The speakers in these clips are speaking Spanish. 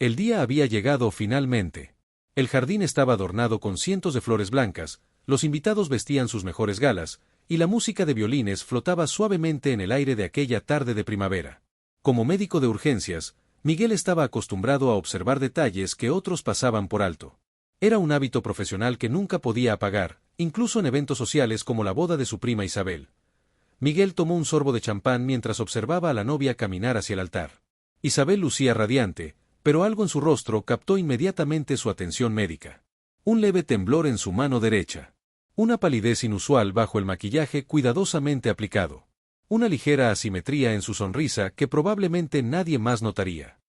El día había llegado finalmente. El jardín estaba adornado con cientos de flores blancas, los invitados vestían sus mejores galas, y la música de violines flotaba suavemente en el aire de aquella tarde de primavera. Como médico de urgencias, Miguel estaba acostumbrado a observar detalles que otros pasaban por alto. Era un hábito profesional que nunca podía apagar, incluso en eventos sociales como la boda de su prima Isabel. Miguel tomó un sorbo de champán mientras observaba a la novia caminar hacia el altar. Isabel lucía radiante, pero algo en su rostro captó inmediatamente su atención médica. Un leve temblor en su mano derecha. Una palidez inusual bajo el maquillaje cuidadosamente aplicado. Una ligera asimetría en su sonrisa que probablemente nadie más notaría.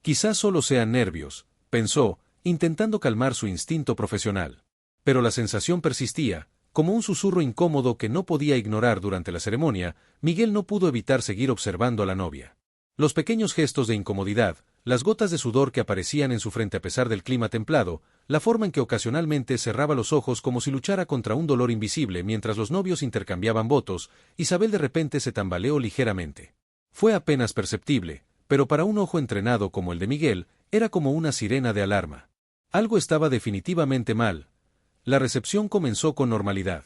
Quizás solo sean nervios, pensó, intentando calmar su instinto profesional. Pero la sensación persistía, como un susurro incómodo que no podía ignorar durante la ceremonia. Miguel no pudo evitar seguir observando a la novia. Los pequeños gestos de incomodidad, las gotas de sudor que aparecían en su frente a pesar del clima templado, la forma en que ocasionalmente cerraba los ojos como si luchara contra un dolor invisible mientras los novios intercambiaban votos. Isabel de repente se tambaleó ligeramente. Fue apenas perceptible, pero para un ojo entrenado como el de Miguel, era como una sirena de alarma. Algo estaba definitivamente mal. La recepción comenzó con normalidad.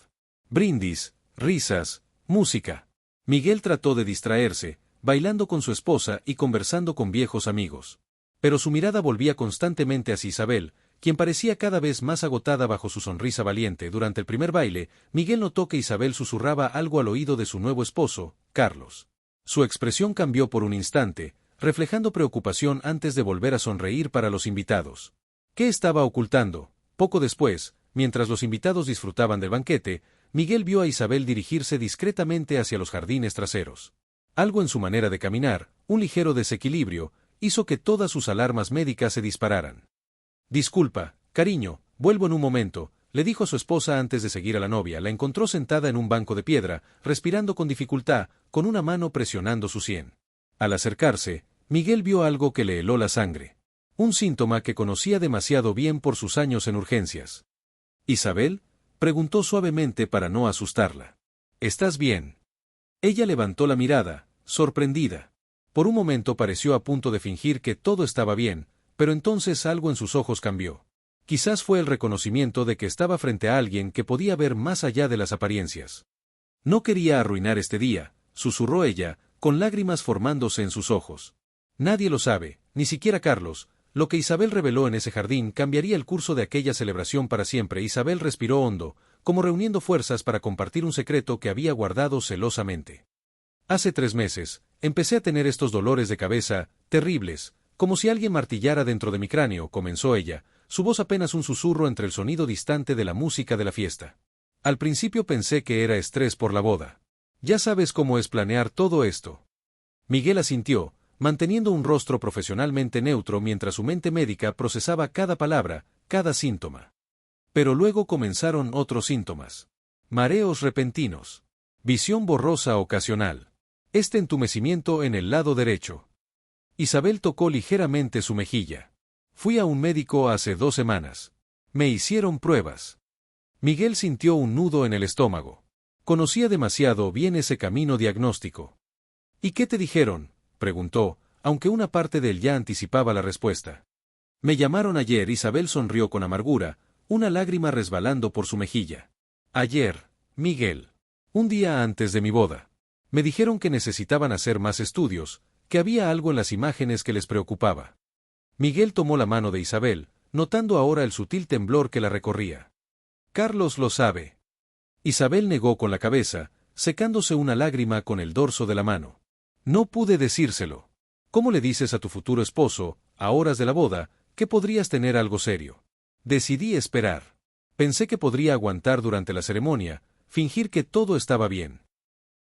Brindis, risas, música. Miguel trató de distraerse, bailando con su esposa y conversando con viejos amigos. Pero su mirada volvía constantemente hacia Isabel, quien parecía cada vez más agotada bajo su sonrisa valiente. Durante el primer baile, Miguel notó que Isabel susurraba algo al oído de su nuevo esposo, Carlos. Su expresión cambió por un instante, reflejando preocupación antes de volver a sonreír para los invitados. ¿Qué estaba ocultando? Poco después, mientras los invitados disfrutaban del banquete, Miguel vio a Isabel dirigirse discretamente hacia los jardines traseros. Algo en su manera de caminar, un ligero desequilibrio, hizo que todas sus alarmas médicas se dispararan. «Disculpa, cariño, vuelvo en un momento», le dijo a su esposa antes de seguir a la novia. La encontró sentada en un banco de piedra, respirando con dificultad, con una mano presionando su sien. Al acercarse, Miguel vio algo que le heló la sangre. Un síntoma que conocía demasiado bien por sus años en urgencias. «¿Isabel?», preguntó suavemente para no asustarla. «¿Estás bien?». Ella levantó la mirada, sorprendida. Por un momento pareció a punto de fingir que todo estaba bien, pero entonces algo en sus ojos cambió. Quizás fue el reconocimiento de que estaba frente a alguien que podía ver más allá de las apariencias. «No quería arruinar este día», susurró ella, con lágrimas formándose en sus ojos. «Nadie lo sabe, ni siquiera Carlos». Lo que Isabel reveló en ese jardín cambiaría el curso de aquella celebración para siempre. Isabel respiró hondo, como reuniendo fuerzas para compartir un secreto que había guardado celosamente. «Hace 3 meses, empecé a tener estos dolores de cabeza, terribles, como si alguien martillara dentro de mi cráneo», comenzó ella, su voz apenas un susurro entre el sonido distante de la música de la fiesta. «Al principio pensé que era estrés por la boda. Ya sabes cómo es planear todo esto». Miguel asintió, manteniendo un rostro profesionalmente neutro mientras su mente médica procesaba cada palabra, cada síntoma. Pero luego comenzaron otros síntomas. Mareos repentinos. Visión borrosa ocasional. Este entumecimiento en el lado derecho. Isabel tocó ligeramente su mejilla. «Fui a un médico hace 2 semanas. Me hicieron pruebas». Miguel sintió un nudo en el estómago. Conocía demasiado bien ese camino diagnóstico. «¿Y qué te dijeron?», preguntó, aunque una parte de él ya anticipaba la respuesta. «Me llamaron ayer». Isabel sonrió con amargura, una lágrima resbalando por su mejilla. «Ayer, Miguel. Un día antes de mi boda. Me dijeron que necesitaban hacer más estudios, que había algo en las imágenes que les preocupaba». Miguel tomó la mano de Isabel, notando ahora el sutil temblor que la recorría. «Carlos lo sabe». Isabel negó con la cabeza, secándose una lágrima con el dorso de la mano. «No pude decírselo. ¿Cómo le dices a tu futuro esposo, a horas de la boda, que podrías tener algo serio?» Decidí esperar. Pensé que podría aguantar durante la ceremonia, fingir que todo estaba bien.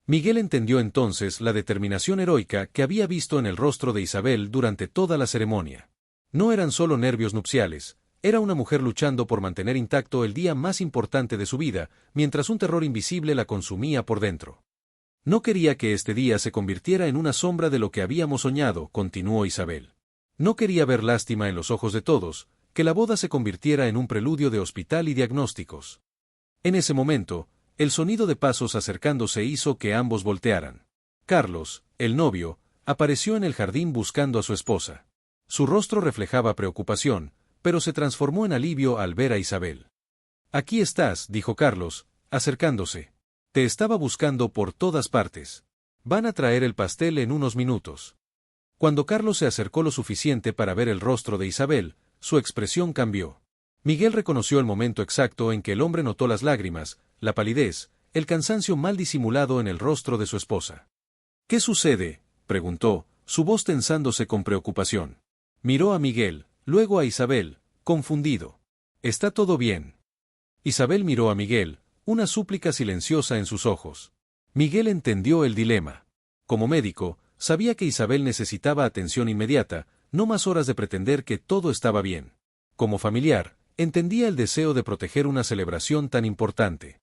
Miguel entendió entonces la determinación heroica que había visto en el rostro de Isabel durante toda la ceremonia. No eran solo nervios nupciales, era una mujer luchando por mantener intacto el día más importante de su vida, mientras un terror invisible la consumía por dentro. «No quería que este día se convirtiera en una sombra de lo que habíamos soñado», continuó Isabel. «No quería ver lástima en los ojos de todos, que la boda se convirtiera en un preludio de hospital y diagnósticos». En ese momento, el sonido de pasos acercándose hizo que ambos voltearan. Carlos, el novio, apareció en el jardín buscando a su esposa. Su rostro reflejaba preocupación, pero se transformó en alivio al ver a Isabel. «Aquí estás», dijo Carlos, acercándose. «Te estaba buscando por todas partes. Van a traer el pastel en unos minutos». Cuando Carlos se acercó lo suficiente para ver el rostro de Isabel, su expresión cambió. Miguel reconoció el momento exacto en que el hombre notó las lágrimas, la palidez, el cansancio mal disimulado en el rostro de su esposa. «¿Qué sucede?», preguntó, su voz tensándose con preocupación. Miró a Miguel, luego a Isabel, confundido. «¿Está todo bien?». Isabel miró a Miguel, una súplica silenciosa en sus ojos. Miguel entendió el dilema. Como médico, sabía que Isabel necesitaba atención inmediata, no más horas de pretender que todo estaba bien. Como familiar, entendía el deseo de proteger una celebración tan importante.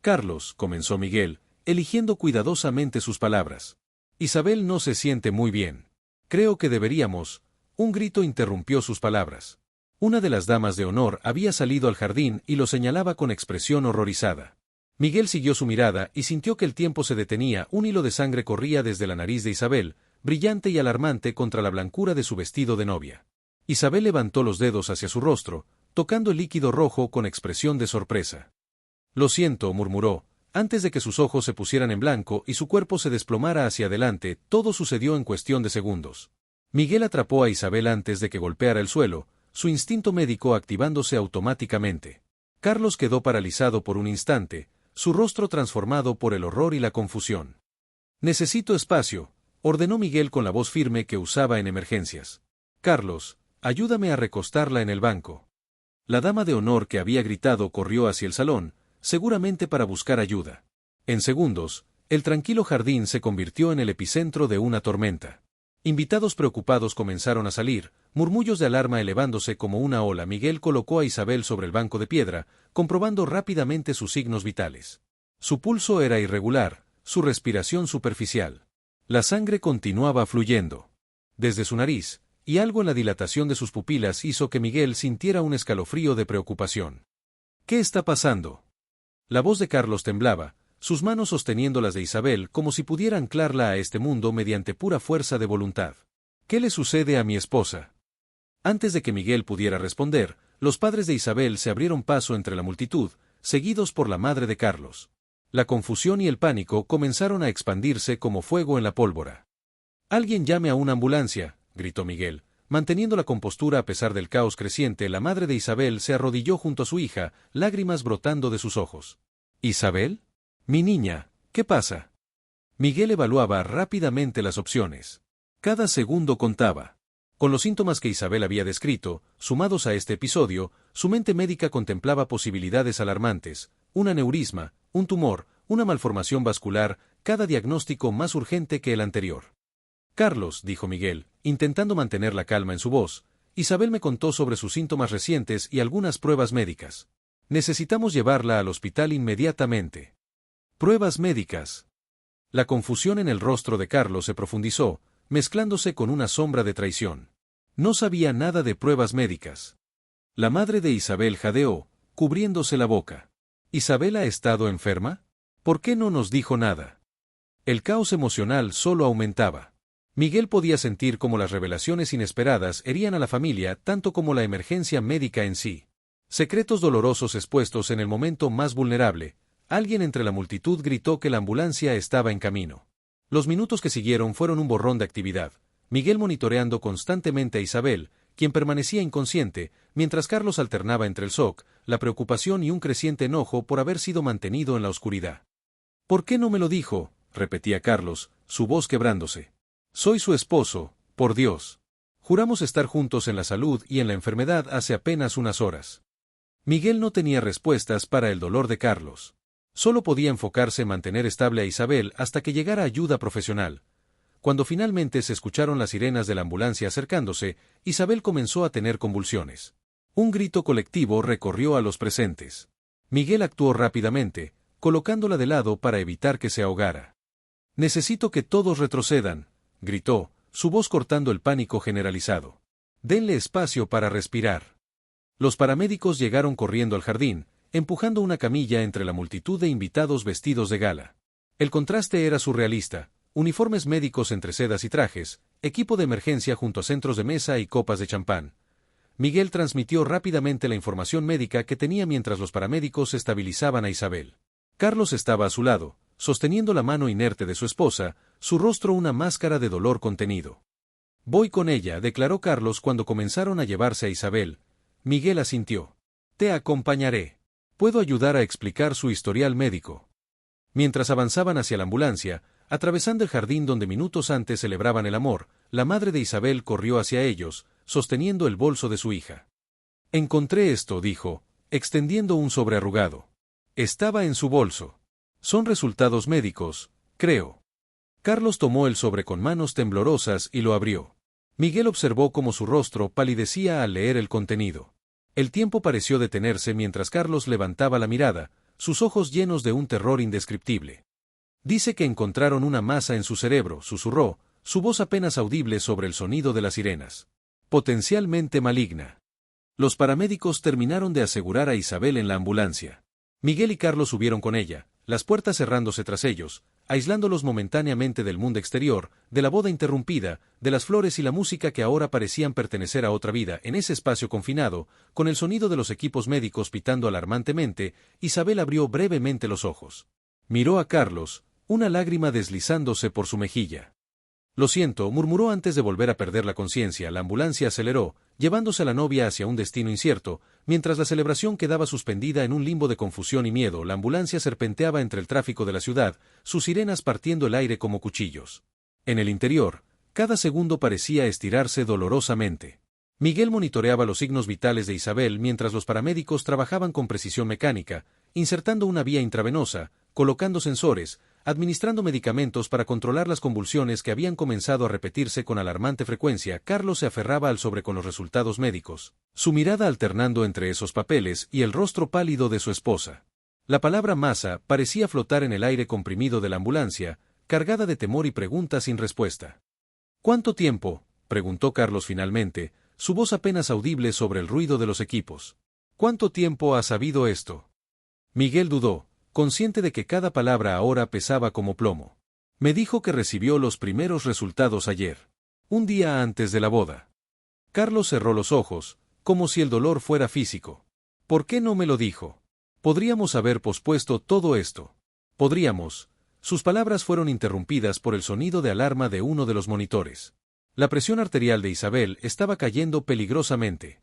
«Carlos», comenzó Miguel, eligiendo cuidadosamente sus palabras. «Isabel no se siente muy bien. Creo que deberíamos». Un grito interrumpió sus palabras. Una de las damas de honor había salido al jardín y lo señalaba con expresión horrorizada. Miguel siguió su mirada y sintió que el tiempo se detenía, un hilo de sangre corría desde la nariz de Isabel, brillante y alarmante contra la blancura de su vestido de novia. Isabel levantó los dedos hacia su rostro, tocando el líquido rojo con expresión de sorpresa. «Lo siento», murmuró, antes de que sus ojos se pusieran en blanco y su cuerpo se desplomara hacia adelante, todo sucedió en cuestión de segundos. Miguel atrapó a Isabel antes de que golpeara el suelo, su instinto médico activándose automáticamente. Carlos quedó paralizado por un instante, su rostro transformado por el horror y la confusión. «Necesito espacio», ordenó Miguel con la voz firme que usaba en emergencias. «Carlos, ayúdame a recostarla en el banco». La dama de honor que había gritado corrió hacia el salón, seguramente para buscar ayuda. En segundos, el tranquilo jardín se convirtió en el epicentro de una tormenta. Invitados preocupados comenzaron a salir, murmullos de alarma elevándose como una ola. Miguel colocó a Isabel sobre el banco de piedra, comprobando rápidamente sus signos vitales. Su pulso era irregular, su respiración superficial. La sangre continuaba fluyendo desde su nariz, y algo en la dilatación de sus pupilas hizo que Miguel sintiera un escalofrío de preocupación. «¿Qué está pasando?». La voz de Carlos temblaba, sus manos sosteniendo las de Isabel como si pudiera anclarla a este mundo mediante pura fuerza de voluntad. «¿Qué le sucede a mi esposa?». Antes de que Miguel pudiera responder, los padres de Isabel se abrieron paso entre la multitud, seguidos por la madre de Carlos. La confusión y el pánico comenzaron a expandirse como fuego en la pólvora. «Alguien llame a una ambulancia», gritó Miguel. Manteniendo la compostura a pesar del caos creciente, la madre de Isabel se arrodilló junto a su hija, lágrimas brotando de sus ojos. «¿Isabel? Mi niña, ¿qué pasa?». Miguel evaluaba rápidamente las opciones. Cada segundo contaba. Con los síntomas que Isabel había descrito, sumados a este episodio, su mente médica contemplaba posibilidades alarmantes: un aneurisma, un tumor, una malformación vascular, cada diagnóstico más urgente que el anterior. «Carlos», dijo Miguel, intentando mantener la calma en su voz, «Isabel me contó sobre sus síntomas recientes y algunas pruebas médicas. Necesitamos llevarla al hospital inmediatamente». «¿Pruebas médicas?». La confusión en el rostro de Carlos se profundizó, mezclándose con una sombra de traición. No sabía nada de pruebas médicas. La madre de Isabel jadeó, cubriéndose la boca. «¿Isabel ha estado enferma? ¿Por qué no nos dijo nada?». El caos emocional solo aumentaba. Miguel podía sentir cómo las revelaciones inesperadas herían a la familia tanto como la emergencia médica en sí. Secretos dolorosos expuestos en el momento más vulnerable. Alguien entre la multitud gritó que la ambulancia estaba en camino. Los minutos que siguieron fueron un borrón de actividad, Miguel monitoreando constantemente a Isabel, quien permanecía inconsciente, mientras Carlos alternaba entre el shock, la preocupación y un creciente enojo por haber sido mantenido en la oscuridad. «¿Por qué no me lo dijo?», repetía Carlos, su voz quebrándose. «Soy su esposo, por Dios. Juramos estar juntos en la salud y en la enfermedad hace apenas unas horas». Miguel no tenía respuestas para el dolor de Carlos. Solo podía enfocarse en mantener estable a Isabel hasta que llegara ayuda profesional. Cuando finalmente se escucharon las sirenas de la ambulancia acercándose, Isabel comenzó a tener convulsiones. Un grito colectivo recorrió a los presentes. Miguel actuó rápidamente, colocándola de lado para evitar que se ahogara. «Necesito que todos retrocedan», gritó, su voz cortando el pánico generalizado. «Denle espacio para respirar». Los paramédicos llegaron corriendo al jardín, empujando una camilla entre la multitud de invitados vestidos de gala. El contraste era surrealista, uniformes médicos entre sedas y trajes, equipo de emergencia junto a centros de mesa y copas de champán. Miguel transmitió rápidamente la información médica que tenía mientras los paramédicos estabilizaban a Isabel. Carlos estaba a su lado, sosteniendo la mano inerte de su esposa, su rostro una máscara de dolor contenido. «Voy con ella», declaró Carlos cuando comenzaron a llevarse a Isabel. Miguel asintió. «Te acompañaré. Puedo ayudar a explicar su historial médico». Mientras avanzaban hacia la ambulancia, atravesando el jardín donde minutos antes celebraban el amor, la madre de Isabel corrió hacia ellos, sosteniendo el bolso de su hija. «Encontré esto», dijo, extendiendo un sobre arrugado. Estaba en su bolso. «Son resultados médicos, creo». Carlos tomó el sobre con manos temblorosas y lo abrió. Miguel observó cómo su rostro palidecía al leer el contenido. El tiempo pareció detenerse mientras Carlos levantaba la mirada, sus ojos llenos de un terror indescriptible. «Dice que encontraron una masa en su cerebro», susurró, su voz apenas audible sobre el sonido de las sirenas. «Potencialmente maligna». Los paramédicos terminaron de asegurar a Isabel en la ambulancia. Miguel y Carlos subieron con ella, las puertas cerrándose tras ellos, aislándolos momentáneamente del mundo exterior, de la boda interrumpida, de las flores y la música que ahora parecían pertenecer a otra vida. En ese espacio confinado, con el sonido de los equipos médicos pitando alarmantemente, Isabel abrió brevemente los ojos. Miró a Carlos, una lágrima deslizándose por su mejilla. «Lo siento», murmuró antes de volver a perder la conciencia. La ambulancia aceleró, llevándose a la novia hacia un destino incierto, mientras la celebración quedaba suspendida en un limbo de confusión y miedo. La ambulancia serpenteaba entre el tráfico de la ciudad, sus sirenas partiendo el aire como cuchillos. En el interior, cada segundo parecía estirarse dolorosamente. Miguel monitoreaba los signos vitales de Isabel mientras los paramédicos trabajaban con precisión mecánica, insertando una vía intravenosa, colocando sensores, administrando medicamentos para controlar las convulsiones que habían comenzado a repetirse con alarmante frecuencia. Carlos se aferraba al sobre con los resultados médicos, su mirada alternando entre esos papeles y el rostro pálido de su esposa. La palabra masa parecía flotar en el aire comprimido de la ambulancia, cargada de temor y preguntas sin respuesta. «¿Cuánto tiempo?», preguntó Carlos finalmente, su voz apenas audible sobre el ruido de los equipos. «¿Cuánto tiempo ha sabido esto?». Miguel dudó, consciente de que cada palabra ahora pesaba como plomo. «Me dijo que recibió los primeros resultados ayer. Un día antes de la boda». Carlos cerró los ojos, como si el dolor fuera físico. «¿Por qué no me lo dijo? Podríamos haber pospuesto todo esto». «Podríamos». Sus palabras fueron interrumpidas por el sonido de alarma de uno de los monitores. La presión arterial de Isabel estaba cayendo peligrosamente.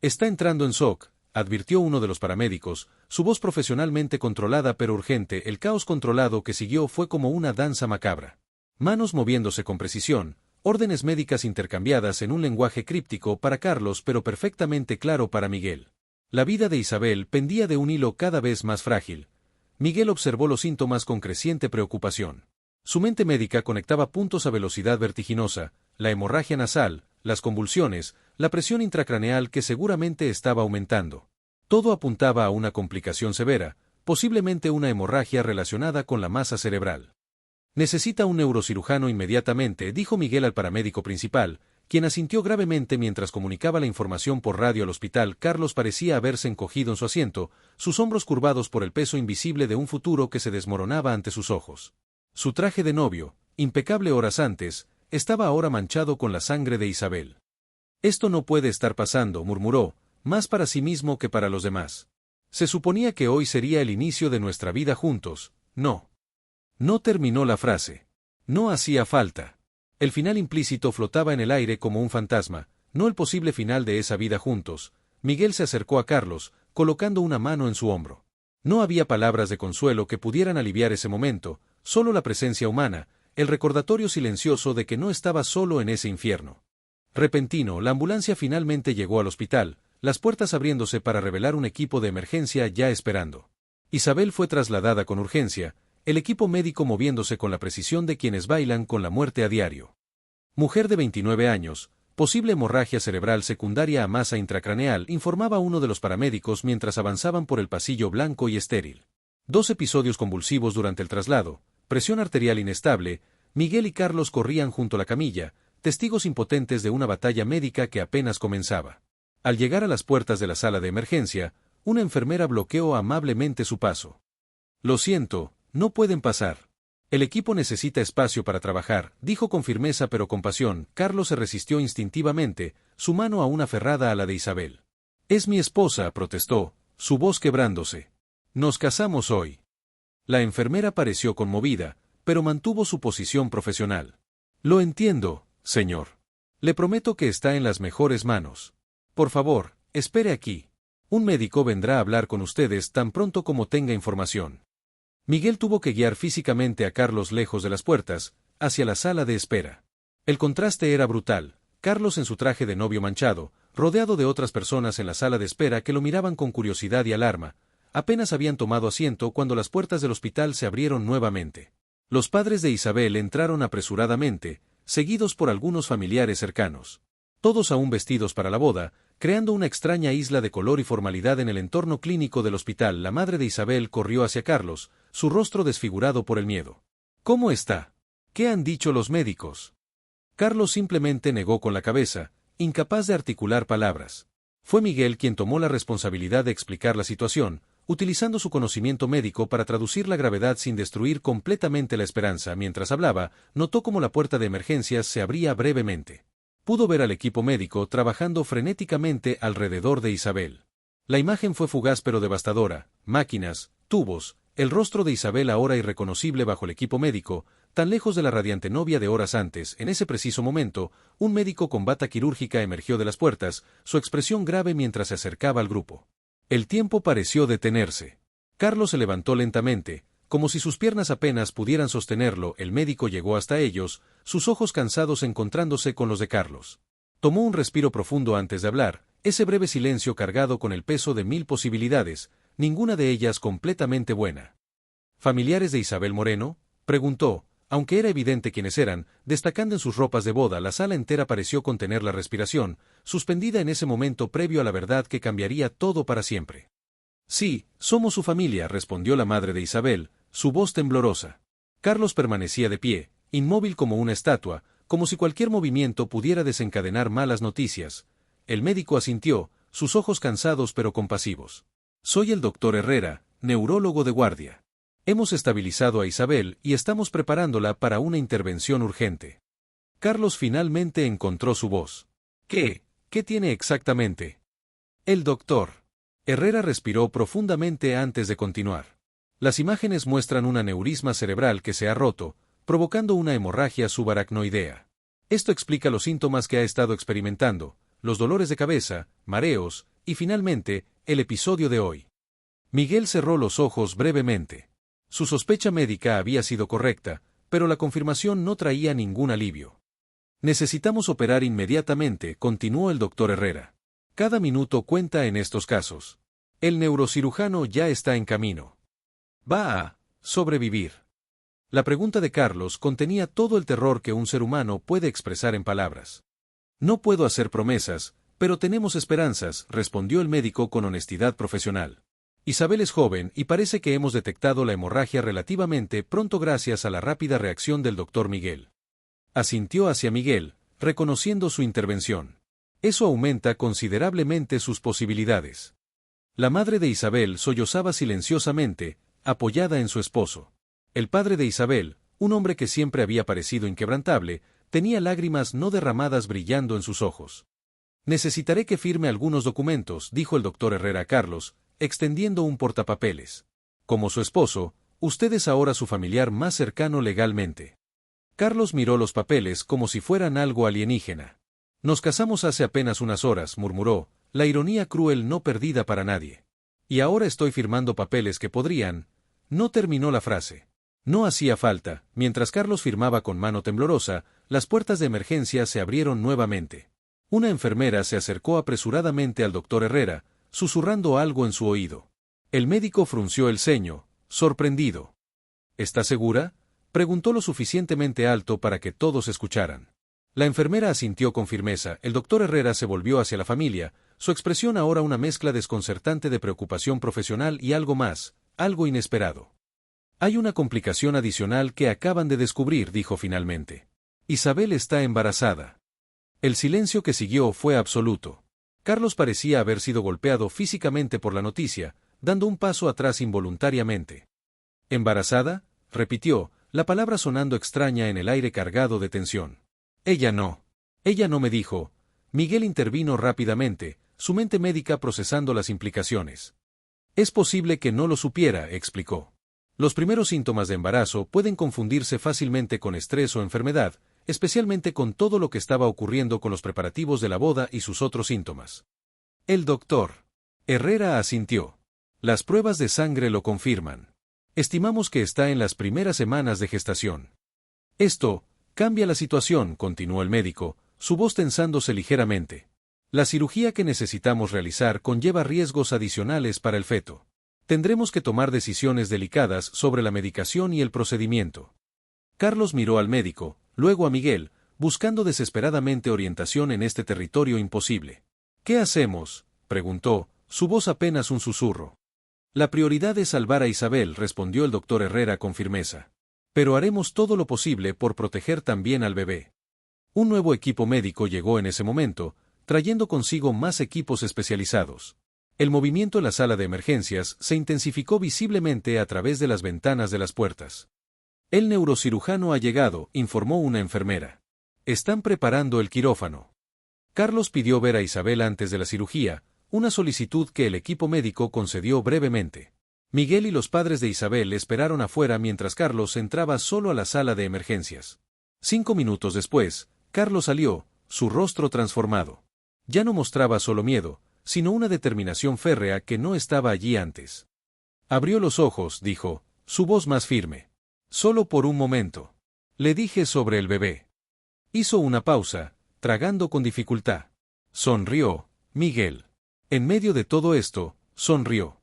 «Está entrando en shock», advirtió uno de los paramédicos, su voz profesionalmente controlada pero urgente. El caos controlado que siguió fue como una danza macabra. Manos moviéndose con precisión, órdenes médicas intercambiadas en un lenguaje críptico para Carlos pero perfectamente claro para Miguel. La vida de Isabel pendía de un hilo cada vez más frágil. Miguel observó los síntomas con creciente preocupación. Su mente médica conectaba puntos a velocidad vertiginosa, la hemorragia nasal, las convulsiones, la presión intracraneal que seguramente estaba aumentando. Todo apuntaba a una complicación severa, posiblemente una hemorragia relacionada con la masa cerebral. «Necesita un neurocirujano inmediatamente», dijo Miguel al paramédico principal, quien asintió gravemente mientras comunicaba la información por radio al hospital. Carlos parecía haberse encogido en su asiento, sus hombros curvados por el peso invisible de un futuro que se desmoronaba ante sus ojos. Su traje de novio, impecable horas antes, estaba ahora manchado con la sangre de Isabel. «Esto no puede estar pasando», murmuró, más para sí mismo que para los demás. «Se suponía que hoy sería el inicio de nuestra vida juntos, ¿no?». No terminó la frase. No hacía falta. El final implícito flotaba en el aire como un fantasma, no el posible final de esa vida juntos. Miguel se acercó a Carlos, colocando una mano en su hombro. No había palabras de consuelo que pudieran aliviar ese momento, solo la presencia humana, el recordatorio silencioso de que no estaba solo en ese infierno. Repentino, la ambulancia finalmente llegó al hospital, las puertas abriéndose para revelar un equipo de emergencia ya esperando. Isabel fue trasladada con urgencia, el equipo médico moviéndose con la precisión de quienes bailan con la muerte a diario. Mujer de 29 años, posible hemorragia cerebral secundaria a masa intracraneal, informaba uno de los paramédicos mientras avanzaban por el pasillo blanco y estéril. 2 episodios convulsivos durante el traslado, presión arterial inestable. Miguel y Carlos corrían junto a la camilla, testigos impotentes de una batalla médica que apenas comenzaba. Al llegar a las puertas de la sala de emergencia, una enfermera bloqueó amablemente su paso. «Lo siento, no pueden pasar». El equipo necesita espacio para trabajar, dijo con firmeza pero con pasión. Carlos se resistió instintivamente, su mano aún aferrada a la de Isabel. Es mi esposa, protestó, su voz quebrándose. Nos casamos hoy. La enfermera pareció conmovida, pero mantuvo su posición profesional. Lo entiendo, señor. Le prometo que está en las mejores manos. Por favor, espere aquí. Un médico vendrá a hablar con ustedes tan pronto como tenga información. Miguel tuvo que guiar físicamente a Carlos lejos de las puertas, hacia la sala de espera. El contraste era brutal. Carlos en su traje de novio manchado, rodeado de otras personas en la sala de espera que lo miraban con curiosidad y alarma. Apenas habían tomado asiento cuando las puertas del hospital se abrieron nuevamente. Los padres de Isabel entraron apresuradamente, seguidos por algunos familiares cercanos. Todos aún vestidos para la boda, creando una extraña isla de color y formalidad en el entorno clínico del hospital. La madre de Isabel corrió hacia Carlos, su rostro desfigurado por el miedo. ¿Cómo está? ¿Qué han dicho los médicos? Carlos simplemente negó con la cabeza, incapaz de articular palabras. Fue Miguel quien tomó la responsabilidad de explicar la situación, utilizando su conocimiento médico para traducir la gravedad sin destruir completamente la esperanza. Mientras hablaba, notó cómo la puerta de emergencias se abría brevemente. Pudo ver al equipo médico trabajando frenéticamente alrededor de Isabel. La imagen fue fugaz pero devastadora: máquinas, tubos, el rostro de Isabel ahora irreconocible bajo el equipo médico, tan lejos de la radiante novia de horas antes. En ese preciso momento, un médico con bata quirúrgica emergió de las puertas, su expresión grave mientras se acercaba al grupo. El tiempo pareció detenerse. Carlos se levantó lentamente, como si sus piernas apenas pudieran sostenerlo. El médico llegó hasta ellos, sus ojos cansados encontrándose con los de Carlos. Tomó un respiro profundo antes de hablar, ese breve silencio cargado con el peso de 1000 posibilidades, ninguna de ellas completamente buena. ¿Familiares de Isabel Moreno?, preguntó, aunque era evidente quiénes eran, destacando en sus ropas de boda. La sala entera pareció contener la respiración, suspendida en ese momento previo a la verdad que cambiaría todo para siempre. Sí, somos su familia, respondió la madre de Isabel, su voz temblorosa. Carlos permanecía de pie, inmóvil como una estatua, como si cualquier movimiento pudiera desencadenar malas noticias. El médico asintió, sus ojos cansados pero compasivos. Soy el doctor Herrera, neurólogo de guardia. Hemos estabilizado a Isabel y estamos preparándola para una intervención urgente. Carlos finalmente encontró su voz. ¿Qué tiene exactamente? El doctor Herrera respiró profundamente antes de continuar. Las imágenes muestran un aneurisma cerebral que se ha roto, provocando una hemorragia subaracnoidea. Esto explica los síntomas que ha estado experimentando, los dolores de cabeza, mareos, y finalmente, el episodio de hoy. Miguel cerró los ojos brevemente. Su sospecha médica había sido correcta, pero la confirmación no traía ningún alivio. Necesitamos operar inmediatamente, continuó el doctor Herrera. Cada minuto cuenta en estos casos. El neurocirujano ya está en camino. ¿Va a sobrevivir? La pregunta de Carlos contenía todo el terror que un ser humano puede expresar en palabras. No puedo hacer promesas, pero tenemos esperanzas, respondió el médico con honestidad profesional. Isabel es joven y parece que hemos detectado la hemorragia relativamente pronto gracias a la rápida reacción del doctor Miguel. Asintió hacia Miguel, reconociendo su intervención. Eso aumenta considerablemente sus posibilidades. La madre de Isabel sollozaba silenciosamente, apoyada en su esposo. El padre de Isabel, un hombre que siempre había parecido inquebrantable, tenía lágrimas no derramadas brillando en sus ojos. Necesitaré que firme algunos documentos, dijo el doctor Herrera a Carlos, extendiendo un portapapeles. Como su esposo, usted es ahora su familiar más cercano legalmente. Carlos miró los papeles como si fueran algo alienígena. Nos casamos hace apenas unas horas, murmuró, la ironía cruel no perdida para nadie. Y ahora estoy firmando papeles que podrían... No terminó la frase. No hacía falta. Mientras Carlos firmaba con mano temblorosa, las puertas de emergencia se abrieron nuevamente. Una enfermera se acercó apresuradamente al doctor Herrera, susurrando algo en su oído. El médico frunció el ceño, sorprendido. ¿Está segura?, preguntó lo suficientemente alto para que todos escucharan. La enfermera asintió con firmeza. El doctor Herrera se volvió hacia la familia, su expresión ahora una mezcla desconcertante de preocupación profesional y algo más, algo inesperado. Hay una complicación adicional que acaban de descubrir, dijo finalmente. Isabel está embarazada. El silencio que siguió fue absoluto. Carlos parecía haber sido golpeado físicamente por la noticia, dando un paso atrás involuntariamente. ¿Embarazada?, repitió, la palabra sonando extraña en el aire cargado de tensión. Ella no me dijo. Miguel intervino rápidamente, su mente médica procesando las implicaciones. Es posible que no lo supiera, explicó. Los primeros síntomas de embarazo pueden confundirse fácilmente con estrés o enfermedad, especialmente con todo lo que estaba ocurriendo con los preparativos de la boda y sus otros síntomas. El doctor Herrera asintió. Las pruebas de sangre lo confirman. Estimamos que está en las primeras semanas de gestación. Esto cambia la situación, continuó el médico, su voz tensándose ligeramente. La cirugía que necesitamos realizar conlleva riesgos adicionales para el feto. Tendremos que tomar decisiones delicadas sobre la medicación y el procedimiento. Carlos miró al médico, luego a Miguel, buscando desesperadamente orientación en este territorio imposible. ¿Qué hacemos?, preguntó, su voz apenas un susurro. La prioridad es salvar a Isabel, respondió el doctor Herrera con firmeza. Pero haremos todo lo posible por proteger también al bebé. Un nuevo equipo médico llegó en ese momento, trayendo consigo más equipos especializados. El movimiento en la sala de emergencias se intensificó visiblemente a través de las ventanas de las puertas. El neurocirujano ha llegado, informó una enfermera. Están preparando el quirófano. Carlos pidió ver a Isabel antes de la cirugía, una solicitud que el equipo médico concedió brevemente. Miguel y los padres de Isabel esperaron afuera mientras Carlos entraba solo a la sala de emergencias. 5 minutos después, Carlos salió, su rostro transformado. Ya no mostraba solo miedo, sino una determinación férrea que no estaba allí antes. Abrió los ojos, dijo, su voz más firme. Solo por un momento. Le dije sobre el bebé. Hizo una pausa, tragando con dificultad. Sonrió, Miguel. En medio de todo esto, sonrió.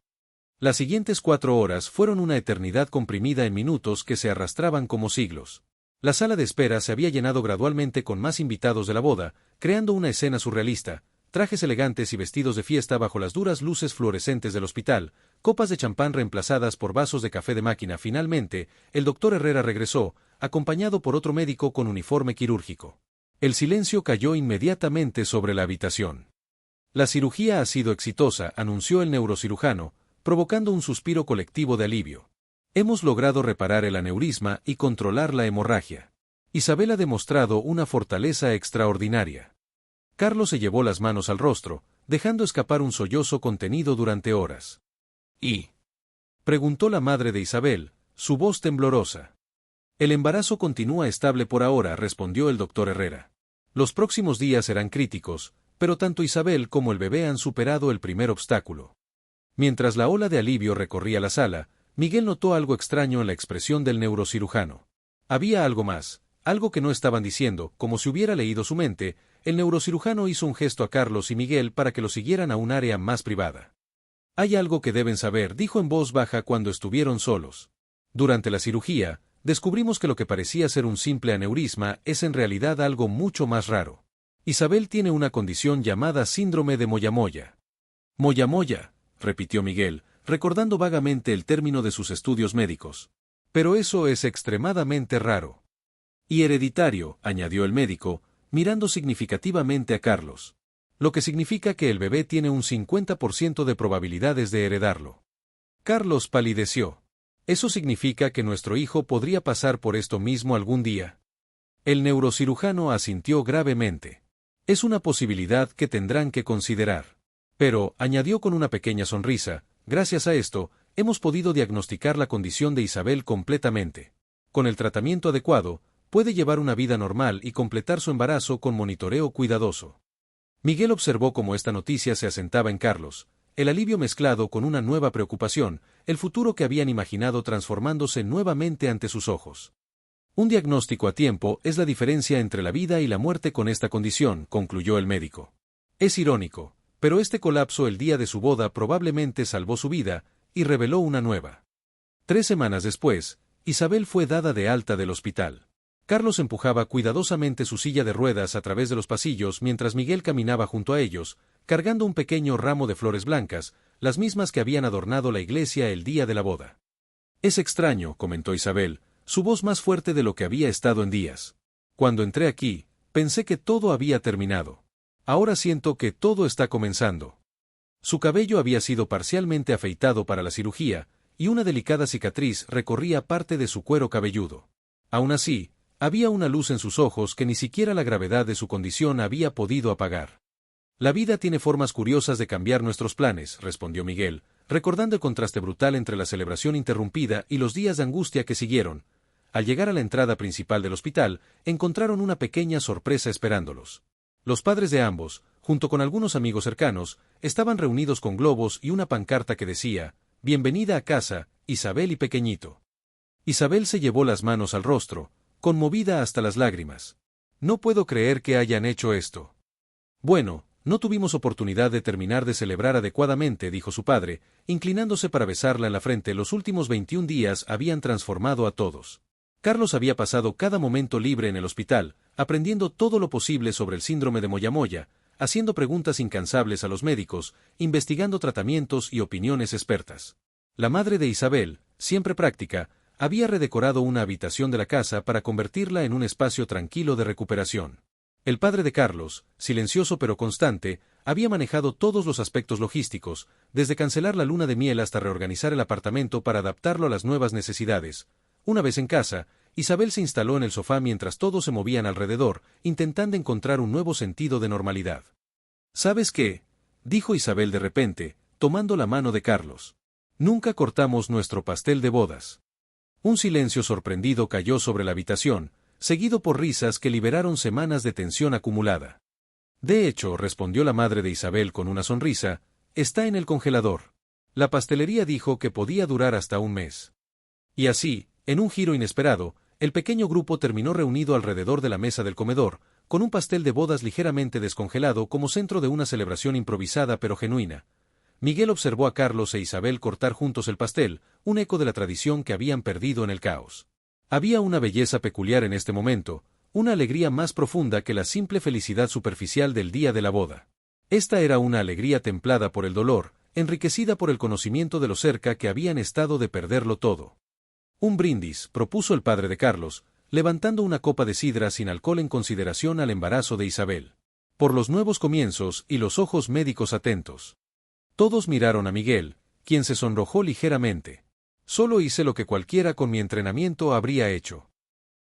Las siguientes 4 horas fueron una eternidad comprimida en minutos que se arrastraban como siglos. La sala de espera se había llenado gradualmente con más invitados de la boda, creando una escena surrealista, trajes elegantes y vestidos de fiesta bajo las duras luces fluorescentes del hospital, copas de champán reemplazadas por vasos de café de máquina. Finalmente, el doctor Herrera regresó, acompañado por otro médico con uniforme quirúrgico. El silencio cayó inmediatamente sobre la habitación. La cirugía ha sido exitosa, anunció el neurocirujano, provocando un suspiro colectivo de alivio. Hemos logrado reparar el aneurisma y controlar la hemorragia. Isabel ha demostrado una fortaleza extraordinaria. Carlos se llevó las manos al rostro, dejando escapar un sollozo contenido durante horas. ¿Y? Preguntó la madre de Isabel, su voz temblorosa. El embarazo continúa estable por ahora, respondió el doctor Herrera. Los próximos días serán críticos, pero tanto Isabel como el bebé han superado el primer obstáculo. Mientras la ola de alivio recorría la sala, Miguel notó algo extraño en la expresión del neurocirujano. Había algo más, algo que no estaban diciendo, como si hubiera leído su mente. El neurocirujano hizo un gesto a Carlos y Miguel para que lo siguieran a un área más privada. Hay algo que deben saber, dijo en voz baja cuando estuvieron solos. Durante la cirugía, descubrimos que lo que parecía ser un simple aneurisma es en realidad algo mucho más raro. Isabel tiene una condición llamada síndrome de Moyamoya. Moyamoya, repitió Miguel, recordando vagamente el término de sus estudios médicos. Pero eso es extremadamente raro. Y hereditario, añadió el médico, mirando significativamente a Carlos. Lo que significa que el bebé tiene un 50% de probabilidades de heredarlo. Carlos palideció. ¿Eso significa que nuestro hijo podría pasar por esto mismo algún día? El neurocirujano asintió gravemente. Es una posibilidad que tendrán que considerar. Pero, añadió con una pequeña sonrisa, gracias a esto, hemos podido diagnosticar la condición de Isabel completamente. Con el tratamiento adecuado, puede llevar una vida normal y completar su embarazo con monitoreo cuidadoso. Miguel observó cómo esta noticia se asentaba en Carlos, el alivio mezclado con una nueva preocupación, el futuro que habían imaginado transformándose nuevamente ante sus ojos. Un diagnóstico a tiempo es la diferencia entre la vida y la muerte con esta condición, concluyó el médico. Es irónico, pero este colapso el día de su boda probablemente salvó su vida, y reveló una nueva. 3 semanas después, Isabel fue dada de alta del hospital. Carlos empujaba cuidadosamente su silla de ruedas a través de los pasillos mientras Miguel caminaba junto a ellos, cargando un pequeño ramo de flores blancas, las mismas que habían adornado la iglesia el día de la boda. Es extraño, comentó Isabel, su voz más fuerte de lo que había estado en días. Cuando entré aquí, pensé que todo había terminado. Ahora siento que todo está comenzando. Su cabello había sido parcialmente afeitado para la cirugía, y una delicada cicatriz recorría parte de su cuero cabelludo. Aún así, había una luz en sus ojos que ni siquiera la gravedad de su condición había podido apagar. La vida tiene formas curiosas de cambiar nuestros planes, respondió Miguel, recordando el contraste brutal entre la celebración interrumpida y los días de angustia que siguieron. Al llegar a la entrada principal del hospital, encontraron una pequeña sorpresa esperándolos. Los padres de ambos, junto con algunos amigos cercanos, estaban reunidos con globos y una pancarta que decía: «Bienvenida a casa, Isabel y Pequeñito». Isabel se llevó las manos al rostro, conmovida hasta las lágrimas. «No puedo creer que hayan hecho esto». «Bueno, no tuvimos oportunidad de terminar de celebrar adecuadamente», dijo su padre, inclinándose para besarla en la frente. Los últimos 21 días habían transformado a todos. Carlos había pasado cada momento libre en el hospital, aprendiendo todo lo posible sobre el síndrome de Moyamoya, haciendo preguntas incansables a los médicos, investigando tratamientos y opiniones expertas. La madre de Isabel, siempre práctica, había redecorado una habitación de la casa para convertirla en un espacio tranquilo de recuperación. El padre de Carlos, silencioso pero constante, había manejado todos los aspectos logísticos, desde cancelar la luna de miel hasta reorganizar el apartamento para adaptarlo a las nuevas necesidades. Una vez en casa, Isabel se instaló en el sofá mientras todos se movían alrededor, intentando encontrar un nuevo sentido de normalidad. «¿Sabes qué?», dijo Isabel de repente, tomando la mano de Carlos. «Nunca cortamos nuestro pastel de bodas». Un silencio sorprendido cayó sobre la habitación, seguido por risas que liberaron semanas de tensión acumulada. «De hecho», respondió la madre de Isabel con una sonrisa, «está en el congelador. La pastelería dijo que podía durar hasta un mes». Y así, en un giro inesperado, el pequeño grupo terminó reunido alrededor de la mesa del comedor, con un pastel de bodas ligeramente descongelado como centro de una celebración improvisada pero genuina. Miguel observó a Carlos e Isabel cortar juntos el pastel, un eco de la tradición que habían perdido en el caos. Había una belleza peculiar en este momento, una alegría más profunda que la simple felicidad superficial del día de la boda. Esta era una alegría templada por el dolor, enriquecida por el conocimiento de lo cerca que habían estado de perderlo todo. «Un brindis», propuso el padre de Carlos, levantando una copa de sidra sin alcohol en consideración al embarazo de Isabel. «Por los nuevos comienzos y los ojos médicos atentos». Todos miraron a Miguel, quien se sonrojó ligeramente. «Solo hice lo que cualquiera con mi entrenamiento habría hecho».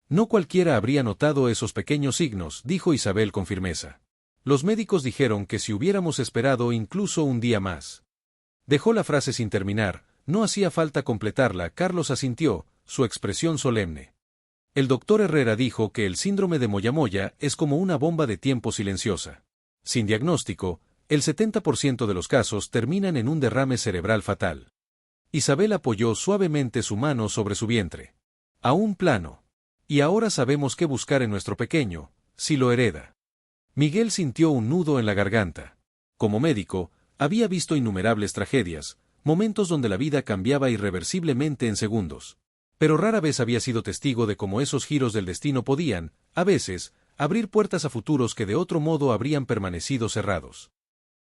«No cualquiera habría notado esos pequeños signos», dijo Isabel con firmeza. «Los médicos dijeron que si hubiéramos esperado incluso un día más». Dejó la frase sin terminar, no hacía falta completarla. Carlos asintió, su expresión solemne. El doctor Herrera dijo que el síndrome de Moyamoya es como una bomba de tiempo silenciosa. Sin diagnóstico, el 70% de los casos terminan en un derrame cerebral fatal. Isabel apoyó suavemente su mano sobre su vientre. «Aún plano. Y ahora sabemos qué buscar en nuestro pequeño, si lo hereda». Miguel sintió un nudo en la garganta. Como médico, había visto innumerables tragedias, momentos donde la vida cambiaba irreversiblemente en segundos. Pero rara vez había sido testigo de cómo esos giros del destino podían, a veces, abrir puertas a futuros que de otro modo habrían permanecido cerrados.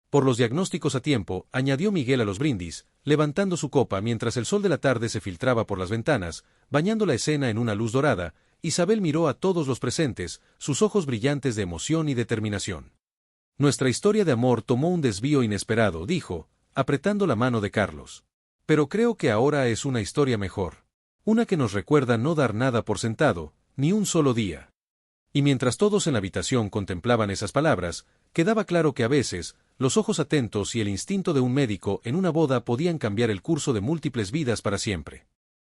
«Por los diagnósticos a tiempo», añadió Miguel a los brindis, levantando su copa mientras el sol de la tarde se filtraba por las ventanas, bañando la escena en una luz dorada. Isabel miró a todos los presentes, sus ojos brillantes de emoción y determinación. «Nuestra historia de amor tomó un desvío inesperado», dijo, apretando la mano de Carlos. «Pero creo que ahora es una historia mejor. Una que nos recuerda no dar nada por sentado, ni un solo día». Y mientras todos en la habitación contemplaban esas palabras, quedaba claro que a veces, los ojos atentos y el instinto de un médico en una boda podían cambiar el curso de múltiples vidas para siempre.